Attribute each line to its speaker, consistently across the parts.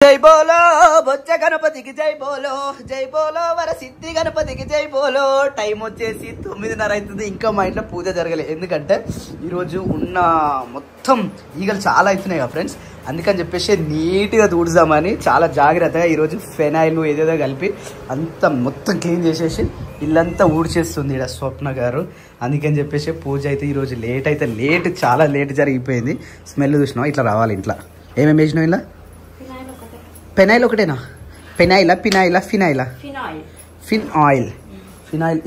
Speaker 1: జై బోలో బొచ్చ గణపతికి జై బోలో, జై బోలో వర సిద్ధి గణపతికి జై బోలో. టైం వచ్చేసి 9:30 అవుతుంది. ఇంకా మా ఇంట్లో పూజ జరగలేదు, ఎందుకంటే ఈరోజు ఉన్న మొత్తం ఈగలు చాలా అవుతున్నాయి కదా ఫ్రెండ్స్. అందుకని చెప్పేసి నీట్గా తుడుదామని చాలా జాగ్రత్తగా ఈరోజు ఫెనాయిల్ ఏదేదో కలిపి అంతా మొత్తం క్లీన్ చేసేసి ఇల్లంతా ఊడ్చేస్తుంది ఇక్కడ స్వప్న గారు. అందుకని చెప్పేసి పూజ అయితే ఈరోజు లేట్ చాలా లేట్ జరిగిపోయింది. స్మెల్ చూసినావా ఇట్లా రావాలి. ఇంట్లో ఏమేమి వేసినావు? ఇలా పెనాయిల్ ఒకటేనా? పెనాయిలా ఫినాయిల్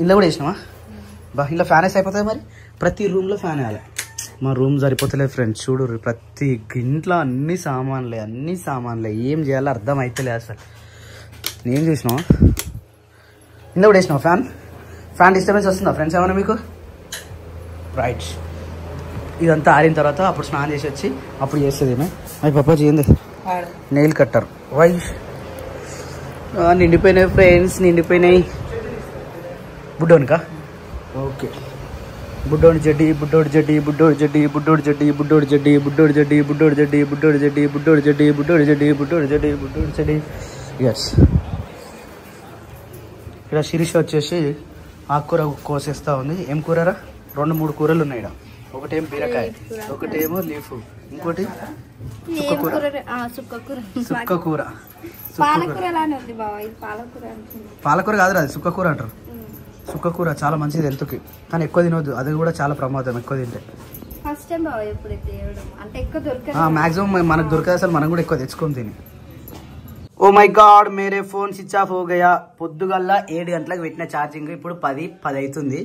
Speaker 1: ఇంట్లో కూడా వేసినావా? బా ఇంట్లో ఫ్యాన్ వేసి అయిపోతుంది. మరి ప్రతి రూమ్లో ఫ్యాన్ వేయాలి. మా రూమ్ సరిపోతలేదు ఫ్రెండ్స్. చూడు ప్రతి ఇంట్లో అన్ని సామాన్లే ఏం చేయాలో అర్థం అవుతలే అసలు. నేను చూసినావా ఇంట్లో కూడా వేసినావా? ఫ్యాన్ డిస్టర్బెన్స్ వస్తుందా ఫ్రెండ్స్ ఏమన్నా మీకు? రైట్. ఇదంతా ఆరిన తర్వాత అప్పుడు స్నానం చేసి వచ్చి అప్పుడు చేస్తుంది. అవి పప్ప చేయండి. నెయిల్ కట్టర్ వై నిండిపోయినాయి ఫ్రెండ్స్, నిండిపోయినాయి. బుడ్డోనికా? ఓకే. బుడ్డోడి జడ్డి ఎస్. ఇక్కడ శిరీష వచ్చేసి ఆకుకూర కోసేస్తా ఉంది. ఏం కూరరా? 2-3 కూరలు ఉన్నాయి ఇక్కడ. ఒకటేమో బీరకాయ, ఒకటేమో లీఫ్, ఇంకోటి సుక్కకూర. పాలకూర కాదు, అది సుక్కకూర అంటారు. సుక్కకూర చాలా మంచిది హెల్త్కి, కానీ ఎక్కువ తినొద్దు. అది కూడా చాలా ప్రమాదం ఎక్కువ తింటే. మాక్సిమం మనకు దొరకదు అసలు. మనం కూడా ఎక్కువ తెచ్చుకొని తిని. ఓ మై గాడ్, మేరే ఫోన్ స్విచ్ ఆఫ్ హోగయా. పొద్దుగల్లా 7 గంటలకు పెట్టిన ఛార్జింగ్ ఇప్పుడు 10 అవుతుంది.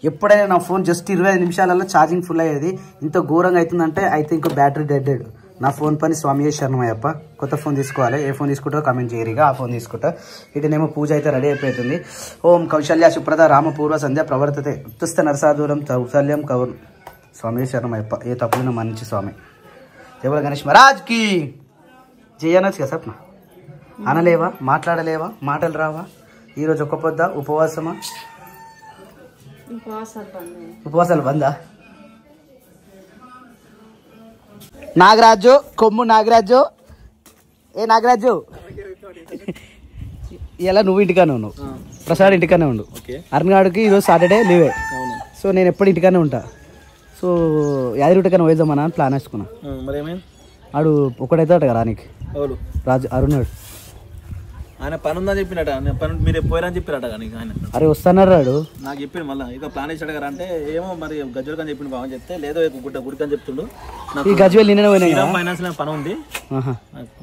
Speaker 1: ఎప్పుడైనా నా ఫోన్ జస్ట్ 25 నిమిషాలలో ఛార్జింగ్ ఫుల్ అయ్యేది. ఇంత ఘోరంగా అవుతుందంటే అయితే ఇంకో బ్యాటరీ డెడ్. నా ఫోన్ పని స్వామి శరణమయ్యప్ప. కొత్త ఫోన్ తీసుకోవాలి. ఏ ఫోన్ తీసుకుంటారో కమెంట్ చేయరిగా. ఆ ఫోన్ తీసుకుంటా. ఇటునేమో పూజ అయితే రెడీ అయిపోతుంది. ఓం కౌశల్య సుప్రద రామపూర్వ సంధ్య ప్రవర్తతే ఉత్తుస్థ నరసాదూరం కౌశల్యం కౌర్. స్వామి శరణమయ్యప్ప. ఏ తప్పులు మంచి స్వామి. జయ గణేష్ మహారాజ్కి జయ అనొచ్చు కదా సప్న. అనలేవా? మాట్లాడలేవా? మాటలు రావా? ఈరోజు ఒక్క పొద్ద ఉపవాసమా? ఉపవాసాలు బందా? నాగరాజు కొమ్ము నాగరాజు. ఏ నాగరాజు, ఇలా నువ్వు ఇంటికానే ఉన్నావు, ప్రసాద్ ఇంటికానే ఉండు. అరుణ్గాడికి ఈరోజు సాటర్డే లీవే. సో నేను ఎప్పుడు ఇంటికానే ఉంటా. సో యాదిరికన్నా పోయిద్దామన్నా అని ప్లాన్ వేసుకున్నా. ఆడు ఒకటైతే అట కదా నీకు రాజు అరుణాడు.
Speaker 2: ఆయన పని ఉందని చెప్పినట. మీరు పోయారని చెప్పినట. ఆయన
Speaker 1: అరే వస్తాన్నారు రాడు
Speaker 2: నాకు చెప్పిన మళ్ళీ ఇక ప్లాన్ వేసాడు కదా. అంటే ఏమో మరి గజ్వల్ అని చెప్పిండు. బాగా చెప్తే లేదో గుడికి అని చెప్తుండు.
Speaker 1: ఈ గజ్వల్ నిన్న
Speaker 2: ఫైనాన్స్ లో పని ఉంది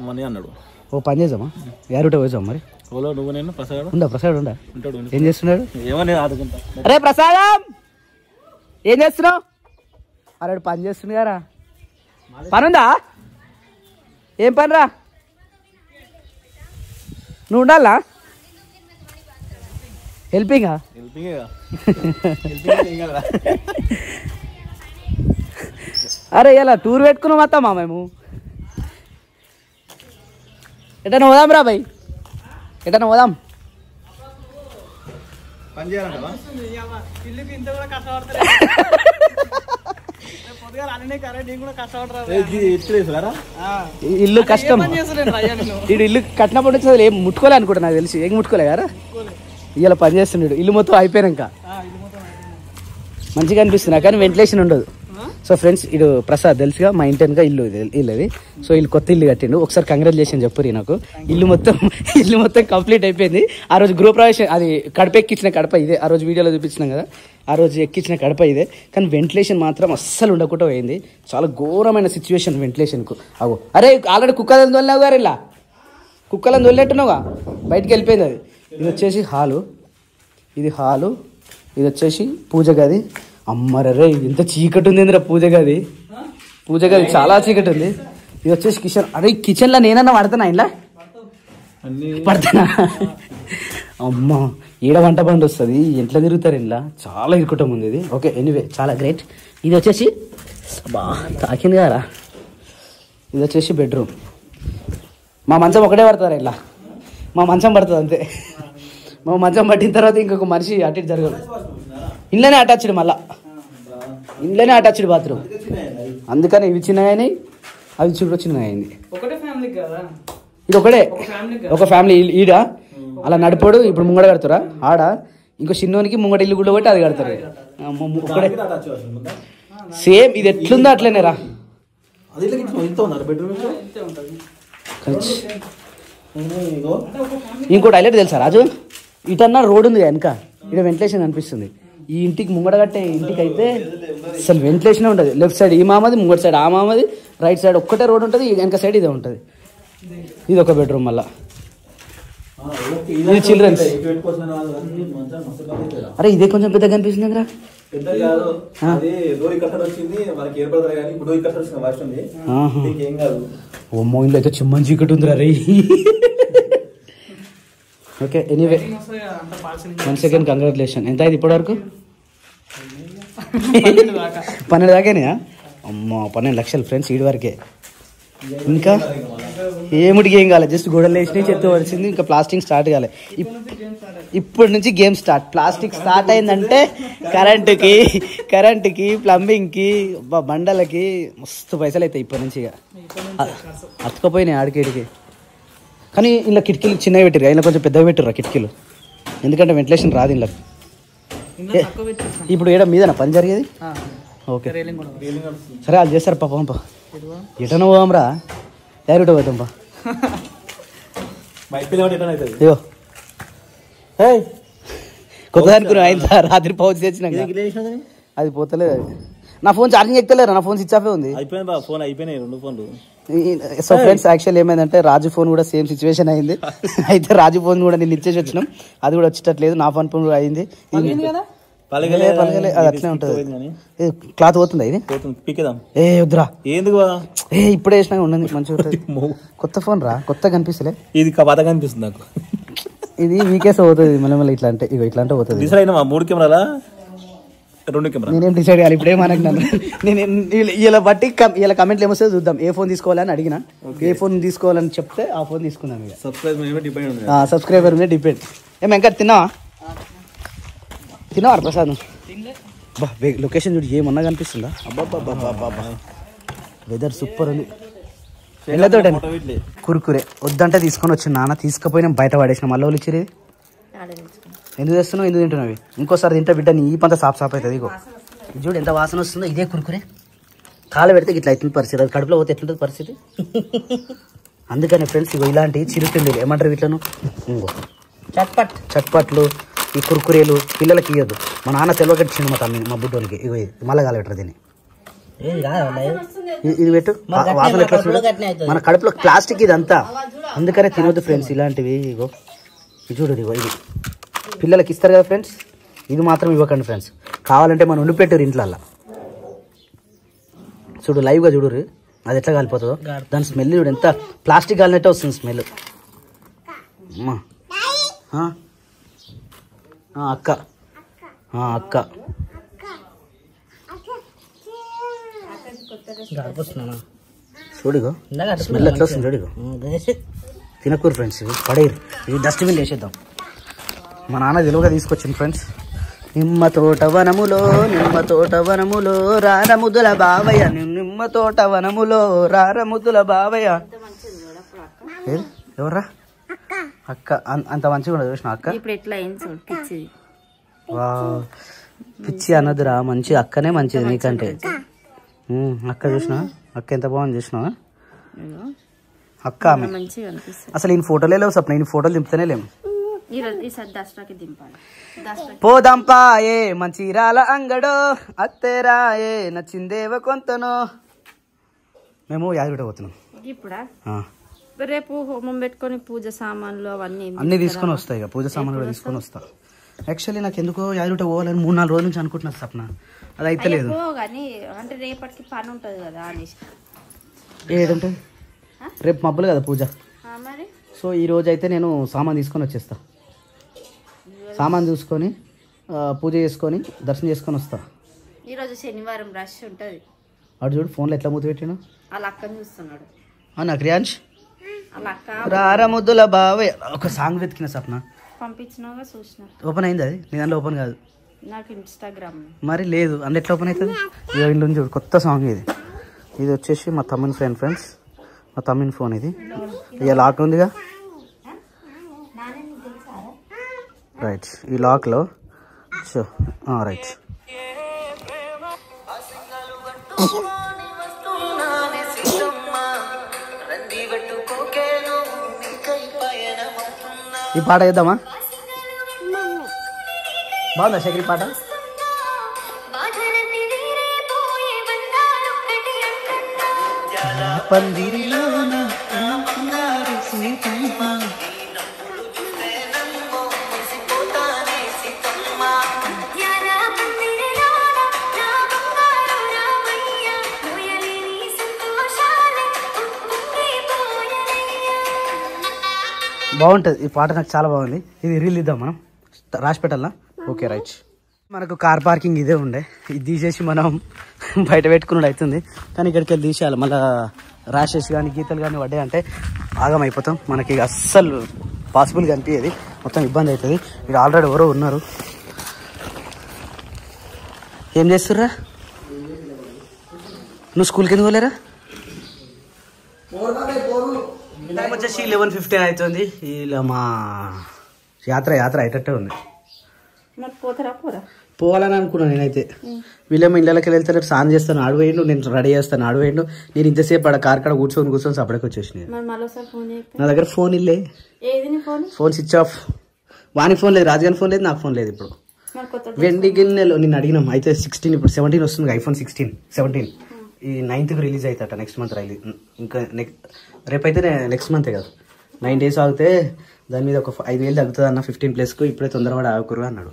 Speaker 2: మనీ అన్నాడు.
Speaker 1: ఓ పని చేద్దామా? యారుట పోయిద్దాం మరి.
Speaker 2: ఓలో నువ్వు నేను ప్రసాద్
Speaker 1: ప్రసాద్ ఉంటాడు. ఏం చేస్తున్నాడు?
Speaker 2: ఏమో నేను ఆడుకుంటా.
Speaker 1: అరే ప్రసాదం ఏం చేస్తున్నావు? అరే పని చేస్తుంది కదా. పని ఉందా? ఏం పని రా? నువ్వు ఉండాలా? హెల్పింగా? అరే ఇలా టూర్ పెట్టుకున్నాం అత్తమ్మా మేము. ఎటన్నా పోదాం రా భయ్, ఎటన్నా పోదాం. ఇల్లు కష్టం. వీడు ఇల్లు కట్టినప్పుడు నుంచి ఏం ముట్టుకోలే అనుకుంటా. నాకు తెలిసి ఏం ముట్టుకోలే కదా. ఇవాళ పని చేస్తున్నాడు. ఇల్లు మొత్తం అయిపోయాక మంచిగా అనిపిస్తున్నా, కానీ వెంటిలేషన్ ఉండదు. సో ఫ్రెండ్స్, ఇడు ప్రసాద్ తెలుసుగా మా ఇంటి వెనుక ఇల్లు అది. సో వీళ్ళు కొత్త ఇల్లు కట్టిండు. ఒకసారి కంగ్రాచులేషన్ చెప్పురి నాకు. ఇల్లు మొత్తం కంప్లీట్ అయిపోయింది. ఆ రోజు గృహప్రవేశం అది కడప ఎక్కించిన కడప ఇదే. ఆ రోజు వీడియోలో చూపించినాం కదా. ఆ రోజు ఎక్కించిన కడప ఇదే. కానీ వెంటిలేషన్ మాత్రం అస్సలు ఉండకుండా పోయింది. చాలా ఘోరమైన సిచ్యువేషన్ వెంటిలేషన్కు. అగో అరే ఆల్రెడీ కుక్కలను తోలినావు గారు. ఇలా కుక్కలను తోలినట్టున్నావుగా. బయటికి వెళ్ళిపోయింది అది. ఇది వచ్చేసి హాలు, ఇది వచ్చేసి పూజ గది. అమ్మరే ఇంత చీకటి ఉంది ఇంద్ర. పూజ గది చాలా చీకటి ఉంది. ఇది వచ్చేసి కిచెన్. అరే కిచెన్లో నేనన్నా పడతానా? ఇలా పడతానా? అమ్మ ఈడ వంట బండి వస్తుంది. ఎట్లా తిరుగుతారు ఇలా? చాలా ఇరుకుటం ఉంది ఇది. ఓకే ఎనీవే చాలా గ్రేట్. ఇది వచ్చేసి బా తాకింది కదా. ఇది వచ్చేసి బెడ్రూమ్. మా మంచం ఒకటే పడతారా ఇలా? మా మంచం పడుతుంది అంతే. మా మంచం పట్టిన తర్వాత ఇంకొక మనిషి అటు ఇటు జరగదు. ఇంట్లోనే అటాచ్డ్, మళ్ళా ఇంట్లోనే అటాచ్డ్ బాత్రూమ్. అందుకని ఇవి చిన్నగా అయినాయి, అవి చూడ చిన్నగా అయింది. ఇది ఒకటే ఒక ఫ్యామిలీ ఈడ అలా నడిపోడు. ఇప్పుడు ముంగడ కడతారా ఆడ, ఇంకో చిన్నోనికి ముంగడ ఇల్లు కూడా కొట్టి అది కడతారు. ఒకటే సేమ్ ఇది ఎట్లుందో అట్లనే రా. ఇంకోటి హైలైట్ తెలుసా రాజు, ఇటన్నా రోడ్ ఉంది వెనక, ఇక్కడ వెంటిలేషన్ కనిపిస్తుంది. ఈ ఇంటికి ముంగడ కట్టే ఇంటికి అయితే అసలు వెంటిలేషన్ ఉంటుంది. లెఫ్ట్ సైడ్ ఈ మామది, ముంగడ సైడ్ ఆ మామది, రైట్ సైడ్ ఒక్కటే రోడ్ ఉంటుంది, వెనక సైడ్ ఇదే ఉంటుంది. ఇది ఒక బెడ్రూమ్. మళ్ళా ఇది చిల్డ్రన్స్. అరే ఇదే కొంచెం పెద్దగా కనిపిస్తుంది కదా. ఓమ్మో ఇంట్లో అయితే చిమ్మని చీకటి ఉందిరా రే. Okay anyway once again congratulation. ఎంత అయింది ఇప్పటి వరకు? 12 దాకానే. అమ్మో 12 లక్షలు ఫ్రెండ్స్ ఈడి వరకే. ఇంకా ఏమిటికి ఏం కాలేదు, జస్ట్ గోడలు వేసినాయి, చెత్త పడిచింది, ఇంకా ప్లాస్టింగ్ స్టార్ట్ కాలే. ఇప్పటి నుంచి గేమ్ స్టార్ట్. ప్లాస్టిక్ స్టార్ట్ అయిందంటే కరెంటుకి ప్లంబింగ్కి బండలకి మస్తు పైసలు అవుతాయి ఇప్పటి నుంచి. ఇక అతుకపోయినాయి ఆడికేడికి. కానీ ఇలా కిటికీలు చిన్నవి పెట్టిరు, ఇలా కొంచెం పెద్దగా పెట్టిర్రు కిటికీలు, ఎందుకంటే వెంటిలేషన్ రాదు ఇలా. ఇప్పుడు ఏడా మీదనా పని జరిగేది? ఓకే సరే అది చేస్తారు పాపం. ఎటనో పోదాంరా, డైరెక్ట్ పోతాం పా. అయ్యో కొత్త అనుకున్నా అయిందా, రాత్రి పౌచ్ తెచ్చినాక అది పోతలేదు. అది నా ఫోన్ ఛార్జింగ్ ఎక్కలేరు, నా ఫోన్ స్విచ్ ఆఫే ఉంది. సో ఫ్రెండ్స్ యాక్చువల్ ఏమైందంటే రాజు ఫోన్ కూడా సేమ్ సిచ్యువేషన్ అయింది. అయితే రాజు ఫోన్ కూడా నేను ఇచ్చేసి వచ్చినాం, అది కూడా వచ్చేటట్లేదు. నా ఫోన్ కూడా అయింది. అది అట్లే ఉంటుంది. క్లాత్ పోతుందా ఇది? ఏ వద్దురా, ఇప్పుడే వేసినా ఉండదు మంచిగా ఉంటుంది. కొత్త ఫోన్ రా, కొత్త కనిపిస్తలే. ఇది కనిపిస్తుంది నాకు. ఇది వీకేస్ పోతుంది మళ్ళీ ఇట్లా అంటే, ఇగో ఇట్లా అంటే పోతుంది.
Speaker 2: 3 కెమెరాలా 2 కెమెరా
Speaker 1: నేనేం డిసైడ్ చేయాలి ఇప్పుడే మనకు. నేను ఇలా బట్టి ఇలా కమెంట్లు ఏమొస్తే చూద్దాం. ఏ ఫోన్ తీసుకోవాలని అడిగినా, ఏ ఫోన్ తీసుకోవాలని చెప్తే ఆ ఫోన్ తీసుకుందాం. ఇక సబ్స్క్రైబర్ మీద డిపెండ్. ఏం వెంకట్ తిన్నావా ప్రసాద్? బా లొకేషన్ చూడు ఏమన్నా కనిపిస్తుందా? అబ్బాబ్బా వెదర్ సూపర్ ఉంది. వెళ్ళతో కురుకురే వద్దంటే తీసుకొని వచ్చిన నాన్న, తీసుకుపోయినా బయట పడేసిన. మళ్ళీ వాళ్ళు ఇచ్చిరేది ఎందుకు తెస్తున్నావు, ఎందుకు తింటున్నావు? ఇంకోసారి తింటే బిడ్డ నీ పంత సాప్ అవుతుంది. ఇగో చూడు ఎంత వాసన వస్తుందో. ఇదే కురుకురే కాలు పెడితే ఇట్లా అవుతుంది పరిస్థితి, అది కడుపులో పోతే ఎట్లుంటుంది పరిస్థితి. అందుకనే ఫ్రెండ్స్ ఇగో ఇలాంటి చిరుతిండి ఏమంటారు వీటిలను, ఇంకో చట్పట్లు, ఈ కురుకురేలు పిల్లలకి ఇవ్వద్దు. మా నాన్న తెలవకట్టిండు మా బుడ్డోనికి. ఇగో మళ్ళీ కాలబెట్టరు దీన్ని. ఇది పెట్టు, వాసన ఎట్లా మన కడుపులో ప్లాస్టిక్ ఇదంతా, అందుకనే తినొద్దు ఫ్రెండ్స్ ఇలాంటివి. ఇగో ఇది చూడు, ఇగో ఇది పిల్లలకి ఇస్తారు కదా ఫ్రెండ్స్, ఇది మాత్రం ఇవ్వకండి ఫ్రెండ్స్. కావాలంటే మనం ఉండి పెట్టారు ఇంట్లో. చూడు లైవ్గా చూడు అది ఎట్లా కాలిపోతుందో. దాని స్మెల్ చూడు, ఎంత ప్లాస్టిక్ కాలినట్టే వస్తుంది స్మెల్. అక్క అక్క చూడిగో స్మెల్ ఎట్లా వస్తుంది చూడిగో. తినకూరు ఫ్రెండ్స్, ఇవి పడేరు, ఇవి డస్ట్బిన్ వేసేద్దాం. మా నాన్న తెలుగుగా తీసుకొచ్చింది ఫ్రెండ్స్. నిమ్మ తోట వనములో రారముద్దుల బావయ్య, నిమ్మ తోట వనములో రారముద్దుల బావయ్య. ఎవర్రా అక్క? అంత మంచిగా ఉండదు చూసిన అక్క. వా పిచ్చి అన్నదిరా, మంచి అక్కనే మంచిది నీకంటే. అక్క చూసినా, అక్క ఎంత బాగుంది చూసినా అక్క. ఆమె అసలు ఈయన ఫోటోలే లేవు సప్న, ఈయన ఫోటోలు దింపుతూనే లేము. పోదంపా ఏ మంచిరాల అంగడో అత్తేరా ఏ నచ్చిందేవ కొంతనో. మేము యాదగిరిగుట్ట పోతున్నాం
Speaker 3: ఇప్పుడా. రేపు హోమం పెట్టుకొని పూజ సామాన్లు
Speaker 1: అన్ని తీసుకొని వస్తాయి. ఇక పూజ సామాన్లు కూడా తీసుకొని వస్తా. యాక్చువల్లీ నాకు ఎందుకో యాదగిరిగుట్ట పోవాలని 3-4 రోజుల నుంచి అనుకుంటున్నాను సప్న, అది అయితే లేదు.
Speaker 3: అంటే రేపటికి పని ఉంటుంది కదా అనేసి.
Speaker 1: ఏడుంటుంది రేపు మబ్బులు కదా పూజ. సో ఈ రోజు అయితే నేను సామాన్ తీసుకొని వచ్చేస్తా. సామాన్ చూసుకొని పూజ చేసుకొని దర్శనం చేసుకొని వస్తా.
Speaker 3: ఈరోజు శనివారం రష్ ఉంటుంది.
Speaker 1: అటు చూడు ఫోన్లో ఎట్లా మూతి పెట్టాను.
Speaker 3: వాళ్ళ అక్కని చూస్తున్నాడు.
Speaker 1: అవునా క్రియాంష్? రారముద్దుల బావయ్య ఒక సాంగ్ వెతికిన సప్న,
Speaker 3: పంపించినాగా చూసిన.
Speaker 1: ఓపెన్ అయింది అది? నీ దాంట్లో ఓపెన్ కాదు.
Speaker 3: నాకు ఇన్స్టాగ్రామ్
Speaker 1: మరి లేదు, అందులో ఎట్లా ఓపెన్ అవుతుంది? ఇంట్లో చూడు కొత్త సాంగ్ ఇది. ఇది వచ్చేసి మా తమ్ముని ఫ్రెండ్స్ మా తమ్మిన ఫోన్ ఇది. ఇక లాక్ ఉందిగా, రైట్. ఈ లాక్లో రైట్. ఈ పాట వేద్దామా? బాగుందా శేఖర్ పాట? బాగుంటుంది ఈ పాట, నాకు చాలా బాగుంది. ఇది రీల్ ఇద్దాం మనం, రాసి పెట్టాలా? Okay right. మనకు కార్ పార్కింగ్ ఇదే ఉండే, ఇది తీసేసి మనం బయట పెట్టుకున్నాడు అవుతుంది. కానీ ఇక్కడికి వెళ్ళి తీసేయాలి. మళ్ళీ ర్యాషెస్ కానీ గీతలు కానీ పడ్డాయి అంటే ఆగం అయిపోతాం. మనకి అస్సలు పాసిబుల్ కనిపించేది, మొత్తం ఇబ్బంది అవుతుంది. ఇక్కడ ఆల్రెడీ ఎవరో ఉన్నారు. ఏం చేస్తుర్రా? నువ్వు స్కూల్కి ఎందుకు పోలేరా? టైం వచ్చేసి 11:15 అవుతుంది. ఇలా మా యాత్ర అయ్యేటట్టే ఉంది. పోవాలని అనుకున్నాను నేనైతే. వీళ్ళేమో ఇళ్ళకి వెళ్తే స్నానం చేస్తాను ఆడవేయండు, నేను రెడీ చేస్తాను ఆడవేయండు. నేను ఇంతసేపు ఆడ కార్ కాడ కూర్చొని సపరేట్గా వచ్చేసి. నా దగ్గర ఫోన్ ఇల్లే, ఫోన్ స్విచ్ ఆఫ్. వానికి ఫోన్ లేదు, రాజుగారి ఫోన్ లేదు, నాకు ఫోన్ లేదు. ఇప్పుడు వెండి గిన్నెలు నిన్ను అడిగినాం. అయితే 16, ఇప్పుడు 17 వస్తుంది. iPhone 17 ఈ 9th రిలీజ్ అవుతాట, నెక్స్ట్ మంత్ రిలీజ్. ఇంకా రేపైతే నెక్స్ట్ మంతే కదా, 9 days ఆగితే దాని మీద ఒక 5,000 తగ్గుతుంది అన్న 15 ప్లేస్కు. ఇప్పుడే తొందరపడి ఆగుకురు అన్నాడు.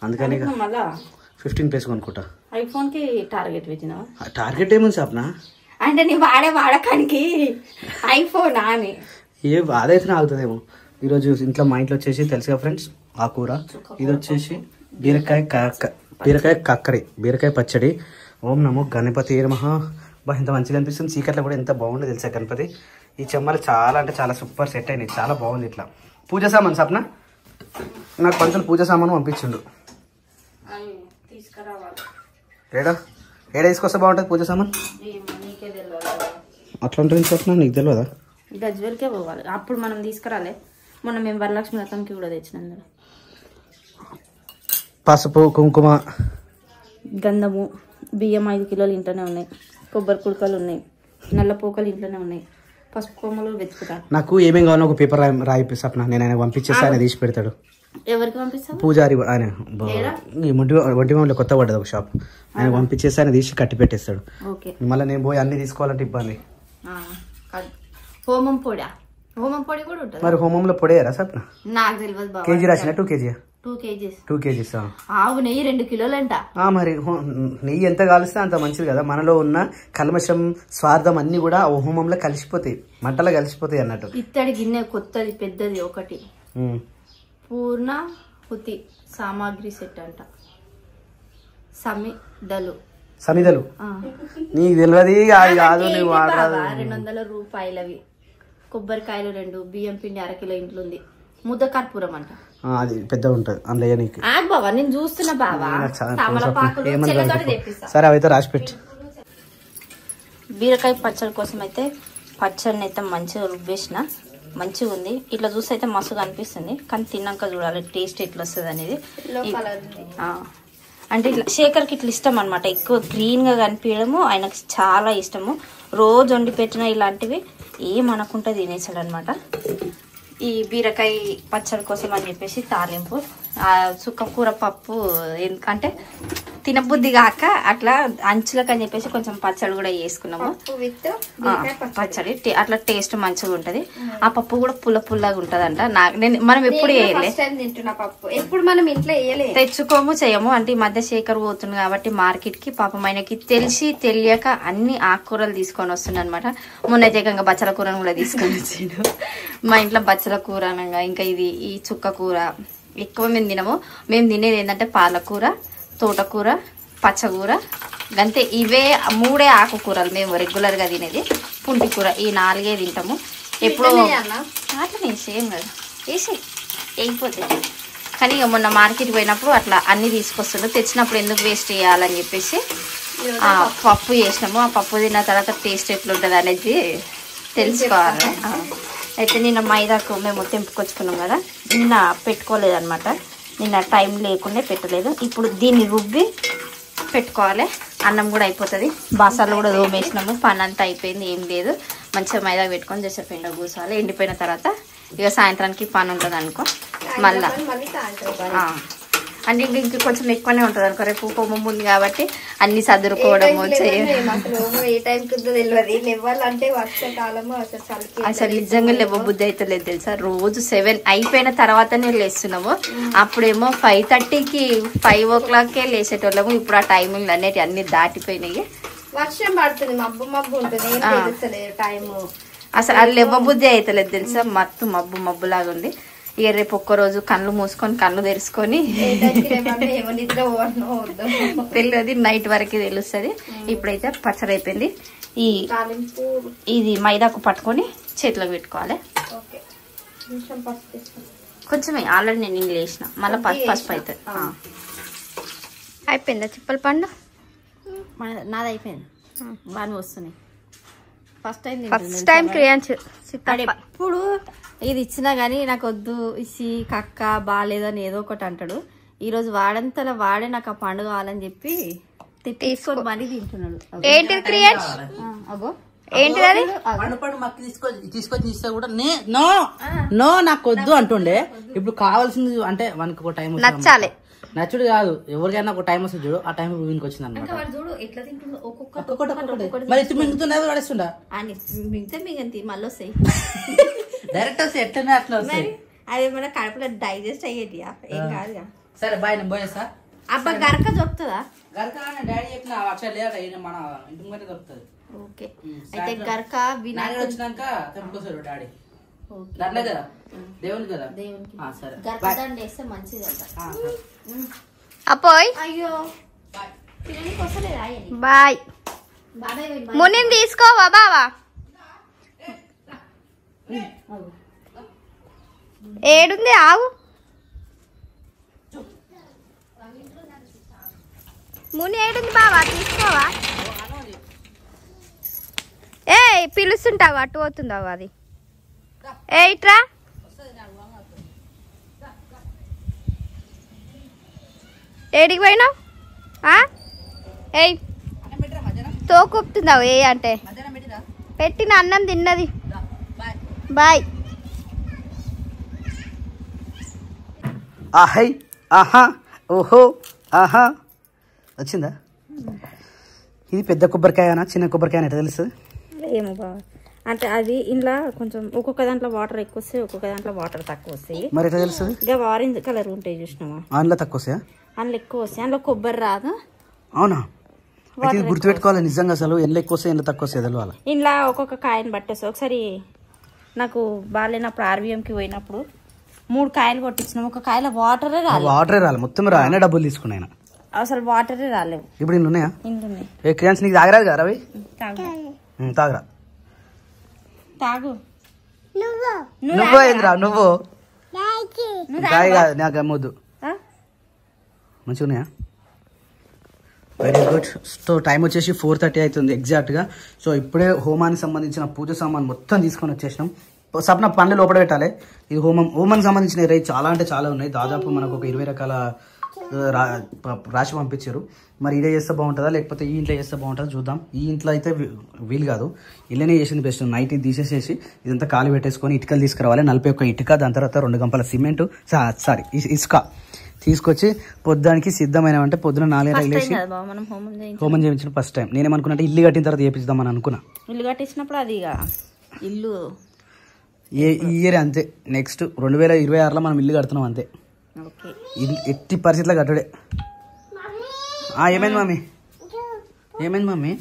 Speaker 1: అందుకని 15 ప్లేస్ కొనుక్కుంటా.
Speaker 3: ఐఫోన్ కి టార్గెట్ పెట్టినావా?
Speaker 1: టార్గెట్ ఏమని చెప్పనా
Speaker 3: అంటే నీ వాడకానికి ఐఫోన్ అని
Speaker 1: ఏ అదైతే ఆగుతుందేమో. ఈరోజు ఇంట్లో మా ఇంట్లో వచ్చేసి తెలుసుగా ఫ్రెండ్స్, ఆ కూర. ఇది వచ్చేసి బీరకాయ పచ్చడి. ఓం నమో గణపతి నమః. ఇంత మంచిగా అనిపిస్తుంది. చీకట్లో కూడా ఎంత బాగుంది తెలుసా గణపతి. ఈ చెమ్మలు చాలా అంటే చాలా సూపర్ సెట్ అయినాయి, చాలా బాగుంది. ఇట్లా పూజ సామాన్ సప్న నాకు కొంచెం పూజ సామాను పంపించిండు. ఏడా తీసుకొస్తే బాగుంటుంది పూజ సామాన్? అట్లా ఉంటుంది సప్న, నీకు తెలియదా?
Speaker 3: గజ్వేల్కే పోవాలి, అప్పుడు మనం తీసుకురాలే. మొన్న మేము వరలక్ష్మి వ్రతంకి కూడా తెచ్చినాం.
Speaker 1: పసుపు, కుంకుమ,
Speaker 3: గంధము, బియ్యం 5 కిలోలు ఇంట్లోనే ఉన్నాయి. కొబ్బరి కుడకలు ఉన్నాయి, నల్ల పోకలు ఇంట్లోనే ఉన్నాయి. పసుపు కొమ్మలు వెతుకుతాను.
Speaker 1: నాకు ఏమేమి కావాలో ఒక పేపర్ రాయి సప్న, నేను ఆయన పంపించేస్తే ఆయన తీసి పెడతాడు.
Speaker 3: ఎవరికి పంపిస్తాను?
Speaker 1: పూజారి ఆయన ఒంటిమామలో కొత్త పడ్డది ఒక షాప్, ఆయన పంపించేసి ఆయన తీసి కట్టి పెట్టేస్తాడు. మళ్ళీ నేను పోయి అన్ని తీసుకోవాలంటే ఇబ్బంది.
Speaker 3: హోమం పొడి కూడా ఉంటుంది.
Speaker 1: మరి హోమంలో పొడేయారా సప్న?
Speaker 3: నాకు తెలియదు.
Speaker 1: కేజీ రాసిన 2 kg
Speaker 3: 2 kgs. ఆవు నెయ్యి 2 కిలోలంట.
Speaker 1: మరి నెయ్యి ఎంత కాలిస్తే అంత మంచిది కదా. మనలో ఉన్న కల్మషం, స్వార్థం అన్ని కూడా హోమంలో కలిసిపోతాయి, మంటలో కలిసిపోతాయి అన్నట్టు.
Speaker 3: ఇత్తడి గిన్నె కొత్తది పెద్దది ఒకటి, పూర్ణ హుతి సామాగ్రి సెట్ అంట. సమిదలు నీకు తెలియదు కాదు. 200 రూపాయలవి. కొబ్బరికాయలు 2, బియ్యం పిండి 1 కిలో ఇంట్లో ఉంది. ముద్ద కర్పూరం అంట,
Speaker 1: అది పెద్ద ఉంటది అందులో.
Speaker 3: బాబా నేను చూస్తున్నా బాబా.
Speaker 1: సరే అవైతే రాసిపెట్టి.
Speaker 3: బీరకాయ పచ్చడి కోసం అయితే పచ్చడిని అయితే మంచిగా రుబ్బేసిన, మంచిగా ఉంది. ఇట్లా చూస్తే అయితే మస్తుగా అనిపిస్తుంది, కానీ తిన్నాక చూడాలి టేస్ట్ ఎట్లా వస్తుంది అనేది. అంటే ఇట్లా శేఖర్కి ఇట్లా ఇష్టం అనమాట, ఎక్కువ గ్రీన్గా కనిపించడము ఆయనకు చాలా ఇష్టము. రోజు వండి పెట్టిన ఇలాంటివి ఏమనకుండా తినేసాడు అనమాట. ఈ బీరకాయ పచ్చడి కోసం అని చెప్పేసి తాలింపు, చుక్కకూర పప్పు, ఎందుకంటే తినబుద్ధి కాక అట్లా అంచులకు అని చెప్పేసి కొంచెం పచ్చడి కూడా వేసుకున్నాము. పచ్చడి అట్లా టేస్ట్ మంచిగా ఉంటది. ఆ పప్పు కూడా పుల్లగా ఉంటదంట. మనం ఎప్పుడు ఎప్పుడు మనం ఇంట్లో తెచ్చుకోము చేయము. అంటే ఈ మధ్య శేఖర్ పోతుంది కాబట్టి మార్కెట్ కి, పాపం ఆయనకి తెలియక అన్ని ఆకుకూరలు తీసుకొని వస్తుండ అనమాట. మొన్న ఏకంగా బచ్చల కూరను కూడా తీసుకొని వచ్చాడు. మా ఇంట్లో బచ్చల కూర అనగా ఇంకా ఈ చుక్క కూర ఎక్కువ మేము తినము. మేము తినేది ఏంటంటే పాలకూర, తోటకూర, పచ్చకూర, గంతే. ఇవే 3 ఆకుకూరలు మేము రెగ్యులర్ గా తినేది. పుంటి కూర, ఈ 4 తింటాము. ఎప్పుడు అట్లనే సేమ్ కదా వేసి వేయిపోతే. కానీ మొన్న మార్కెట్ పోయినప్పుడు అట్లా అన్ని తీసుకొస్తుండ్రు. తెచ్చినప్పుడు ఎందుకు వేస్ట్ చేయాలని చెప్పేసి పప్పు చేసినాము. ఆ పప్పు తిన్న తర్వాత టేస్ట్ ఎట్లుంటది అనేది తెలుసుకోవాలి. అయితే నిన్న మైదాకు మేము తెంపుకొచ్చుకున్నాం కదా, నిన్న పెట్టుకోలేదన్నమాట. నిన్న టైం లేకుండా పెట్టలేదు. ఇప్పుడు దీన్ని రుబ్బి పెట్టుకోవాలి. అన్నం కూడా అయిపోతుంది. బాసాలు కూడా దోమేసినాము. పని అంతా అయిపోయింది, ఏం లేదు. మంచిగా మైదా పెట్టుకొని చేసే పిండ కూర్చోవాలి. ఎండిపోయిన తర్వాత ఇక సాయంత్రానికి పని ఉంటుంది అనుకో. మళ్ళా అంటే ఇంక కొంచెం ఎక్కువనే ఉంటుంది అనుకో. రేపు హోమం ఉంది కాబట్టి అన్ని సదురుకోవడము అసలు నిజంగా లేవబుద్ధి అయితే లేదు తెలుసా. రోజు 7 అయిపోయిన తర్వాతనే లేస్తున్నాము. అప్పుడేమో 5:30కి 5 o'clockకే లేచేటోళ్ళము. ఇప్పుడు ఆ టైమింగ్లు అనేవి అన్ని దాటిపోయినాయి.
Speaker 4: వర్షం పడుతుంది, మబ్బు మబ్బు ఉంటుంది, టైము
Speaker 3: అసలు అది లేవబుద్ధి అయితే లేదు తెలుసా. మబ్బు లాగా ఉంది. ఇక రేపు ఒక్కరోజు కళ్ళు మూసుకొని కళ్ళు తెరుచుకొని తెలియదు, నైట్ వరకు తెలుస్తుంది. ఇప్పుడైతే పచ్చడి అయిపోయింది. ఇది మైదాకు పట్టుకొని చేతిలో పెట్టుకోవాలి. కొంచెమే ఆల్రెడీ నేను ఇంగ్లీష్ వేసిన, మళ్ళీ పసుపు అవుతుంది.
Speaker 4: అయిపోయిందా చిప్పల పండు?
Speaker 3: నాది అయిపోయింది. బాగా వస్తున్నాయి. ఫస్ట్
Speaker 4: టైం క్రియాన్స్
Speaker 3: ఎప్పుడు ఇది ఇచ్చినా గానీ నాకు వద్దు, ఇసి కక్క బాగాలేదని ఏదో ఒకటి అంటాడు. ఈరోజు వాడంతలా వాడే నాకు ఆ పండు కావాలని చెప్పి తీసుకొని మరీ తింటున్నాడు.
Speaker 4: ఏంటిది క్రియాన్స్?
Speaker 3: అగో
Speaker 4: ఏంటిది అది?
Speaker 1: పండు మక్కి తీసుకొచ్చి ఇస్తే కూడా నో నాకు వద్దు అంటుండే. ఇప్పుడు కావాల్సింది అంటే మనకి ఒక టైం
Speaker 4: నచ్చాలి.
Speaker 1: నచ్చుడు కాదు, ఎవరికైనా ఒక టైం వస్తుంది చూడు, ఆ టైం వీనికి వచ్చింది అనమాట.
Speaker 3: చూడు ఎట్లా తింటుందో
Speaker 1: మరి ఇటు మింగుతున్నది పడేస్తుండా
Speaker 3: మిగతా మిగంతి మళ్ళీ వస్తాయి.
Speaker 1: డైరెక్ట్ వస్తాయి, ఎట్లనే అట్లా వస్తాయి.
Speaker 3: అవి మన కడుపులో డైజెస్ట్ అయ్యేది ఏం కాదు.
Speaker 1: సరే బాయ్, నేను పోయేస్తా.
Speaker 3: అబ్బా గరక దొరుకుతుందా?
Speaker 1: గరక డాడీ చెప్పిన అక్షర లేదా మన ఇంటి ముందే దొరుకుతుంది.
Speaker 3: ఓకే అయితే గరక
Speaker 1: వినాయకుడు వచ్చినాక తెంపుకొస్తాడు డాడీ. అట్లే కదా, దేవుని కదా.
Speaker 3: దేవునికి
Speaker 1: సరే
Speaker 3: గరక దండ వేస్తే మంచిది అంట.
Speaker 4: అపోయ్
Speaker 3: అయ్యో పిల్లలకి వస్తలేదా?
Speaker 4: బాయ్. మునిని తీసుకోవా బావా? ఏడుంది ఆవు? ముని ఏడుంది బావా? తీసుకోవా? ఏ పిలుస్తుంటావా? అటు పోతుందావా అది? ఏ ఇట్రా. ఏడికి పోయినావు? ఏయ్ తోకొప్పుతుందావు. ఏ అంటే పెట్టిన అన్నం తిన్నది. బాయ్.
Speaker 1: ఆహై ఆహా ఓహో ఆహా వచ్చిందా? ఇది పెద్ద కొబ్బరికాయనా చిన్న కొబ్బరికాయ ఎట్లా తెలుస్తుంది?
Speaker 3: ఏమో బావ, అంటే అది ఇంట్లో కొంచెం ఒక్కొక్క దాంట్లో వాటర్ ఎక్కువ వస్తాయి, ఒక్కొక్క దాంట్లో వాటర్ తక్కువ వస్తాయి.
Speaker 1: మరి ఎట్లా తెలుస్తుంది?
Speaker 3: ఇక ఆరెంజ్ కలర్ ఉంటాయి చూసినావా,
Speaker 1: అందులో తక్కువ వస్తాయా?
Speaker 3: అందులో ఎక్కువ వస్తాయి, అందులో కొబ్బరి రాదు.
Speaker 1: అవునా? అయితే ఇది గుర్తుపెట్టుకోవాలి నిజంగా. అసలు ఎండ్లో ఎక్కువ వస్తాయి, ఎండ్లో తక్కువ వస్తాయి తెలవాలి.
Speaker 3: ఇంట్లో ఒక్కొక్క కాయని పట్టేస్తాయి. ఒకసారి నాకు బాగాలేనప్పుడు ఆర్వీఎంకి పోయినప్పుడు 3 కాయలు కొట్టించినాం. ఒక కాయలో వాటరే రాలేదు.
Speaker 1: వాటరే రాలేదు, మొత్తం రాయన డబ్బులు తీసుకున్నాయి.
Speaker 3: అసలు వాటరే రాలేవు.
Speaker 1: ఇప్పుడు ఇన్ని ఉన్నాయా?
Speaker 3: ఇందున్నాయి.
Speaker 1: ఏ క్రియాన్స్ నీకు తాగరాదు కదా రవి? తాగరా.
Speaker 3: తాగు.
Speaker 1: నువ్వు ఏంద్రా నువ్వు? తాగి కాదు, నాకు అమ్మొద్దు. మంచిగా ఉన్నాయా? Very good. సో టైం వచ్చేసి 4:30 అవుతుంది ఎగ్జాక్ట్గా. సో ఇప్పుడే హోమానికి సంబంధించిన పూజ సామాన్ మొత్తం తీసుకొని వచ్చేసినాం. సప్న పనులు లోపల పెట్టాలి. ఇది హోమానికి సంబంధించిన రైతు చాలా అంటే చాలా ఉన్నాయి. దాదాపు మనకు ఒక 20 రకాల రాసి పంపించారు. మరి ఇదే చేస్తే బాగుంటుందా లేకపోతే ఈ ఇంట్లో చేస్తే బాగుంటుందా చూద్దాం. ఈ ఇంట్లో అయితే వీలు కాదు, ఇళ్ళనే చేసింది బెస్ట్. నైట్ ఇది తీసేసేసి ఇదంతా ఖాళీ పెట్టేసుకొని ఇటుకలు తీసుకురావాలి. 41 ఇటుక, దాని తర్వాత 2 గంపల సిమెంట్, ఇసుక తీసుకొచ్చి పొద్దునికి సిద్ధమైనవంటే పొద్దున 4 లేచి హోమం చేయించిన ఫస్ట్ టైం. నేనేమనుకున్నా ఇల్లు కట్టిన తర్వాత చేపిద్దామని అనుకున్నా.
Speaker 3: ఇల్లు కట్టించినప్పుడు అది ఇల్లు
Speaker 1: ఈ ఇయర్ అంతే. నెక్స్ట్ 2026లో మనం ఇల్లు కడుతున్నాం అంతే. ఎట్టి పరిస్థితిలో కట్టుడే. ఏమైంది మమ్మీ? ఏమైంది మమ్మీ?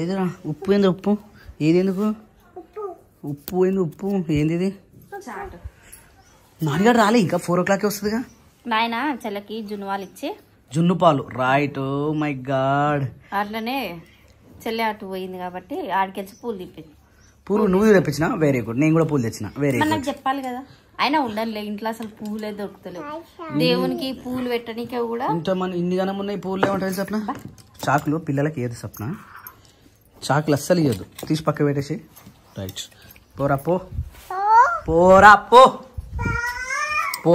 Speaker 1: ఏదిరా ఉప్పు? ఏంది ఉప్పు? ఏది ఎందుకు ఉప్పు? ఏంది ఉప్పు? ఏంది ఇది? నాన్నగారు రాలే ఇంకా 4 o'clock వస్తుందిగా.
Speaker 3: నాయన చెల్లకి జున్నువాలు ఇచ్చి
Speaker 1: జున్ను పాలు రైట్. Oh my God.
Speaker 3: అట్లనే చెల్లె అటు పోయింది కాబట్టి ఆడికెళ్ళి పూలు తిప్పింది.
Speaker 1: పూలు నువ్వు తెప్పించిన? Very good. నేను కూడా పూలు తెచ్చిన. Very good.
Speaker 3: నాకు చెప్పాలి కదా. అయినా ఉండాలి ఇంట్లో అసలు పూలే దొరుకుతలేవు. దేవునికి పూలు పెట్టడానికి కూడా
Speaker 1: ఇంత మన ఇన్ని గనం ఉన్నాయి. పూలు ఏమంటారు సప్న? చాకులు పిల్లలకి ఏది సప్న? చాకులు అస్సలు ఇవ్వద్దు, తీసి పక్క పెట్టేసి. రైట్, పోరా పో, పోరా పో, పో.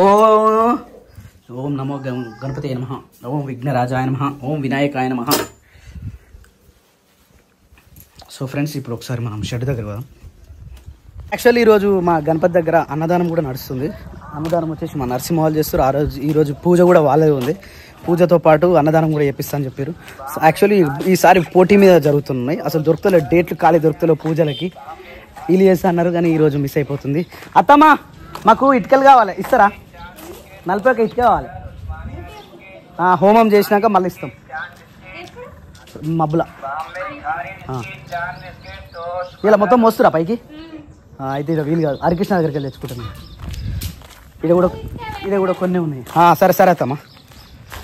Speaker 1: ఓం నమో గణపతి నమః, ఓం విఘ్నరాజాయ నమః, ఓం వినాయకాయ నమః. సో ఫ్రెండ్స్, ఇప్పుడు ఒకసారి మనం షెడ్ దగ్గర పోదాం. యాక్చువల్లీ ఈరోజు మా గణపతి దగ్గర అన్నదానం కూడా నడుస్తుంది. అన్నదానం వచ్చేసి మా నరసింహ వాళ్ళు చేస్తారు. ఈరోజు పూజ కూడా వాళ్ళే ఉంది. పూజతో పాటు అన్నదానం కూడా చేపిస్తా అని చెప్పారు. యాక్చువల్లీ ఈసారి పోటీ మీద జరుగుతున్నాయి. అసలు దొరుకుతలే, డేట్లు ఖాళీ దొరుకుతలేవు పూజలకి. వీళ్ళు చేస్తా అన్నారు కానీ ఈరోజు మిస్ అయిపోతుంది. అత్తమ్మా, మాకు ఇటుకలు కావాలి, ఇస్తారా? 40 ఇటుక కావాలి. హోమం చేసినాక మళ్ళీ ఇస్తాం. మబ్బుల ఇలా మొత్తం మోస్తురా పైకి? అయితే ఇక్కడ వీలు కాదు, హరికృష్ణ దగ్గరికి వెళ్ళి తెచ్చుకుంటున్నాను. ఇక్కడ కూడా కొన్ని ఉన్నాయి. సరే సరే అత్తమ్మా.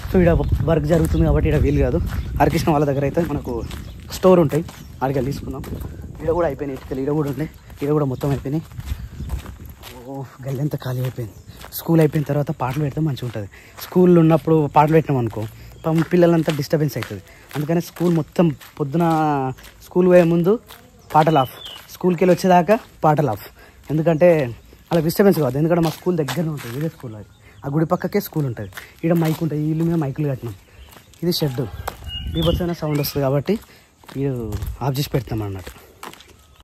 Speaker 1: సో ఇక్కడ వర్క్ జరుగుతుంది కాబట్టి ఇక్కడ వీలు కాదు. హరికృష్ణ వాళ్ళ దగ్గర అయితే మనకు స్టోర్ ఉంటాయి, అక్కడికి వెళ్ళి తీసుకుందాం. ఇక్కడ కూడా అయిపోయినాయి ఇటుకలు, ఇక్కడ కూడా ఉన్నాయి, ఇక్కడ కూడా మొత్తం అయిపోయినాయి. గల్లి ఎంత ఖాళీ అయిపోయింది. స్కూల్ అయిపోయిన తర్వాత పాటలు పెడితే మంచిగా ఉంటుంది. స్కూల్లో ఉన్నప్పుడు పాటలు పెట్టినాం అనుకో, పిల్లలంతా డిస్టర్బెన్స్ అవుతుంది. అందుకని స్కూల్ మొత్తం పొద్దున స్కూల్ పోయే ముందు పాటలు ఆఫ్, స్కూల్కి వెళ్ళి వచ్చేదాకా పాటలు ఆఫ్. ఎందుకంటే అలా డిస్టర్బెన్స్ కాదు. ఎందుకంటే మా స్కూల్ దగ్గరనే ఉంటుంది, ఇదే స్కూల్. అది ఆ గుడి పక్కకే స్కూల్ ఉంటుంది. ఇక్కడ మైక్ ఉంటుంది, ఈ ఇల్లు మీద మైకులు కట్టినాం. ఇది షెడ్, బీభత్సమైన సౌండ్ వస్తుంది కాబట్టి ఇది ఆఫ్ చేసి పెడతాం అన్నట్టు.